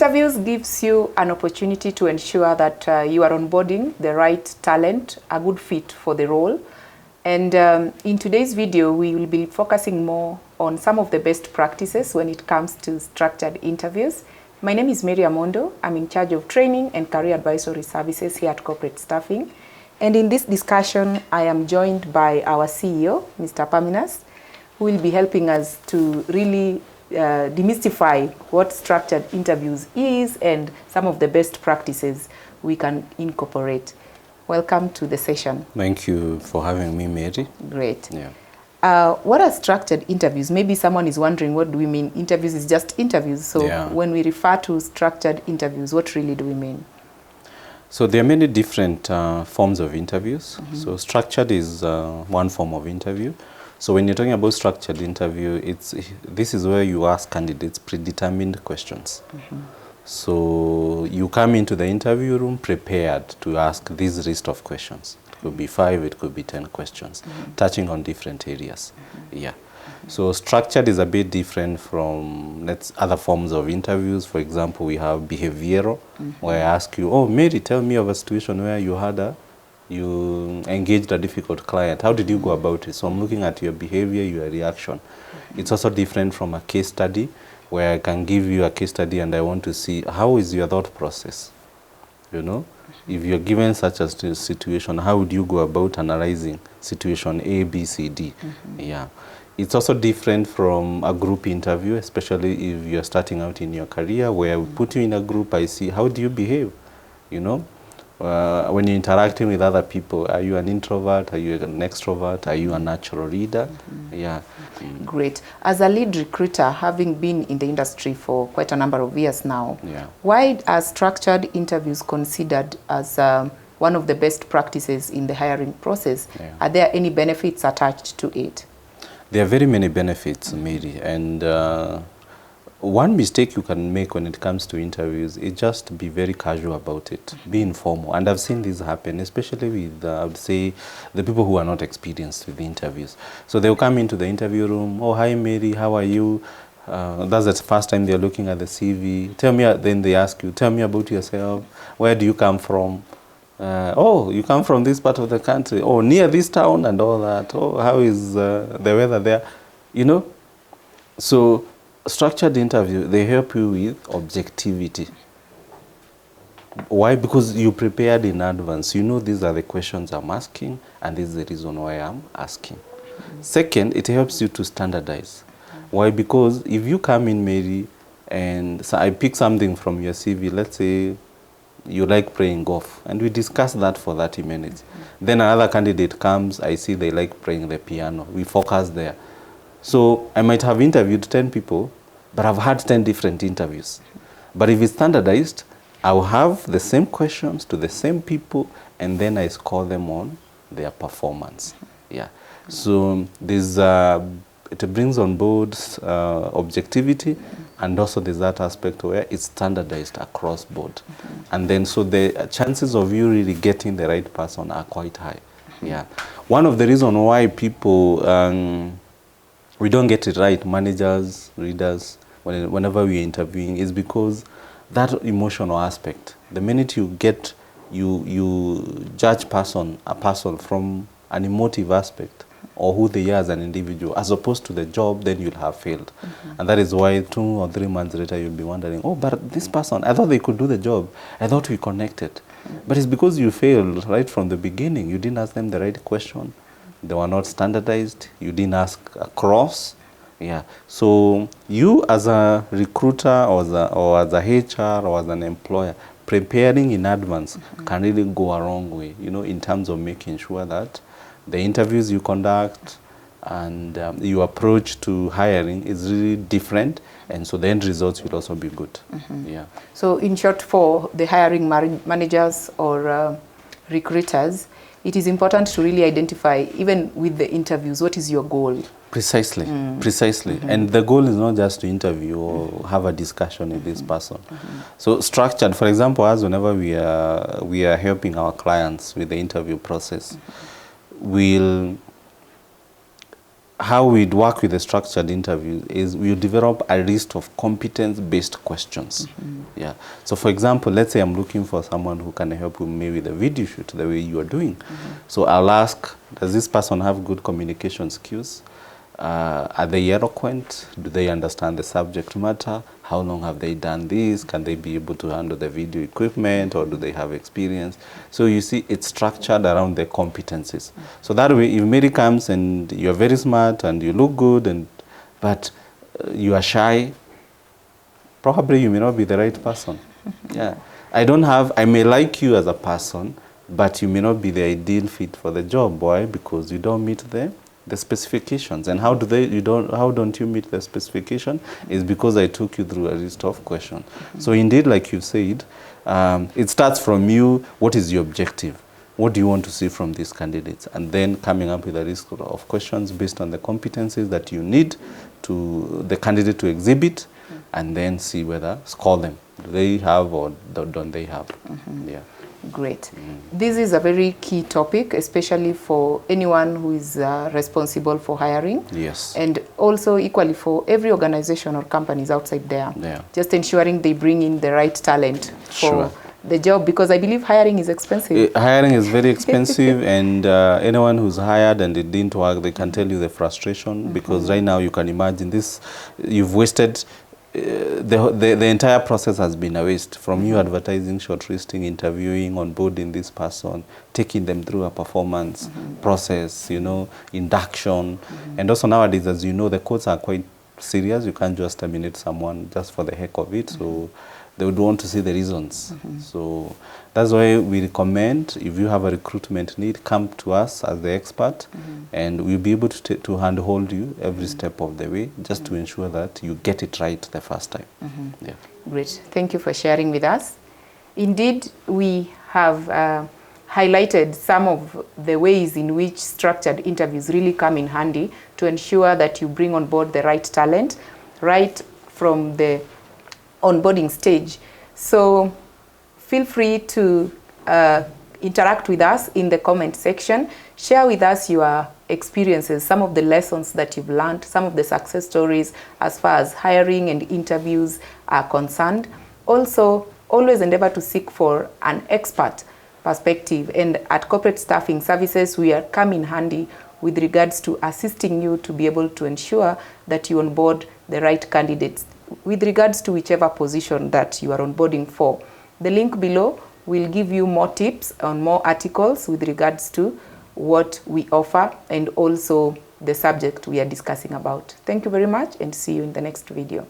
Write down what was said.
Interviews gives you an opportunity to ensure that you are onboarding the right talent, a good fit for the role. And in today's video, we will be focusing more on some of the best practices when it comes to structured interviews. My name is Mary Amondo. I'm in charge of training and career advisory services here at Corporate Staffing. And in this discussion, I am joined by our CEO, Mr. Paminas, who will be helping us to really demystify what structured interviews is and some of the best practices we can incorporate. Welcome to the session. Thank you for having me, Mary. Great. Yeah. What are structured interviews? Maybe someone is wondering, what do we mean? Interviews is just interviews. So when we refer to structured interviews, what really do we mean? So there are many different forms of interviews. So structured is one form of interview. So when you're talking about structured interview, this is where you ask candidates predetermined questions. So you come into the interview room prepared to ask this list of questions. It could be 5, it could be 10 questions, touching on different areas. Yeah. So structured is a bit different from other forms of interviews. For example, we have behavioral, where I ask you, oh, Mary, tell me of a situation where you engaged a difficult client. How did you go about it? So I'm looking at your behavior, your reaction. It's also different from a case study, where I can give you a case study and I want to see how is your thought process. You know, if you're given such a situation, how would you go about analyzing situation A, B, C, D? Yeah. It's also different from a group interview, especially if you're starting out in your career, where we put you in a group, I see how do you behave, you know? When you're interacting with other people, are you an introvert? Are you an extrovert? Are you a natural leader? Yeah. Great. As a lead recruiter, having been in the industry for quite a number of years now, why are structured interviews considered as one of the best practices in the hiring process? Are there any benefits attached to it? There are very many benefits, Mary, and one mistake you can make when it comes to interviews is just to be very casual about it, be informal. And I've seen this happen, especially with, I would say, the people who are not experienced with the interviews. So they'll come into the interview room, oh, hi, Mary, how are you? That's the first time they're looking at the CV. Tell me, then they ask you, tell me about yourself. Where do you come from? Oh, you come from this part of the country. Oh, near this town and all that. Oh, how is the weather there? You know? So structured interview, they help you with objectivity. Why? Because you prepared in advance. You know these are the questions I'm asking, and this is the reason why I'm asking. Second, it helps you to standardize. Why? Because if you come in, Mary, and so I pick something from your CV, let's say you like playing golf, and we discuss that for 30 minutes. Then another candidate comes, I see they like playing the piano. We focus there. So I might have interviewed 10 people, but I've had 10 different interviews. But if it's standardized, I'll have the same questions to the same people, and then I score them on their performance. Yeah. So there's it brings on board objectivity, and also there's that aspect where it's standardized across board. And then so the chances of you really getting the right person are quite high. Yeah. One of the reasons why people we don't get it right, managers, readers, whenever we're interviewing, is because that emotional aspect. The minute you get, you judge a person from an emotive aspect, or who they are as an individual, as opposed to the job, then you'll have failed. And that is why 2 or 3 months later, you'll be wondering, oh, but this person, I thought they could do the job. I thought we connected. But it's because you failed right from the beginning. You didn't ask them the right question. They were not standardized. You didn't ask across. Yeah. So you as a recruiter or as a HR or as an employer, preparing in advance can really go a long way, you know, in terms of making sure that the interviews you conduct and your approach to hiring is really different, and so the end results will also be good. Yeah. So in short, for the hiring managers or recruiters, it is important to really identify, even with the interviews, what is your goal? Precisely, precisely. And the goal is not just to interview or have a discussion with this person. So structured, for example, as whenever we are helping our clients with the interview process, we'll how we'd work with the structured interview is we develop a list of competence-based questions. Yeah. So for example, let's say I'm looking for someone who can help me with a video shoot the way you are doing. So I'll ask, does this person have good communication skills? Are they eloquent? Do they understand the subject matter? How long have they done this? Can they be able to handle the video equipment, or do they have experience? So you see, it's structured around their competencies. So that way, if Mary comes and you're very smart and you look good, but you are shy, probably you may not be the right person. Yeah. I may like you as a person, but you may not be the ideal fit for the job. Why? Because you don't meet the specifications. And how don't you meet the specification? Is because I took you through a list of questions. So indeed, like you said, it starts from you. What is your objective? What do you want to see from these candidates? And then coming up with a list of questions based on the competencies that you need to the candidate to exhibit, and then see whether score them. Do they have or don't they have? Yeah. Great. This is a very key topic, especially for anyone who is responsible for hiring. Yes. And also equally for every organization or companies outside there. Yeah. Just ensuring they bring in the right talent for Sure. the job, because I believe hiring is expensive. Hiring is very expensive, and anyone who's hired and it didn't work, they can tell you the frustration, because right now you can imagine this, you've wasted the entire process has been a waste, from you advertising, shortlisting, interviewing, onboarding this person, taking them through a performance process, you know, induction. And also nowadays, as you know, the codes are quite serious. You can't just terminate someone just for the heck of it. So they would want to see the reasons. So that's why we recommend, if you have a recruitment need, come to us as the expert, and we'll be able to handhold you every step of the way, just to ensure that you get it right the first time. Yeah. Great. Thank you for sharing with us. Indeed, we have highlighted some of the ways in which structured interviews really come in handy to ensure that you bring on board the right talent right from the onboarding stage. So feel free to interact with us in the comment section. Share with us your experiences, some of the lessons that you've learned, some of the success stories as far as hiring and interviews are concerned. Also, always endeavor to seek for an expert perspective. And at Corporate Staffing Services, we are come in handy with regards to assisting you to be able to ensure that you onboard the right candidates with regards to whichever position that you are onboarding for. The link below will give you more tips on more articles with regards to what we offer and also the subject we are discussing about. Thank you very much, and see you in the next video.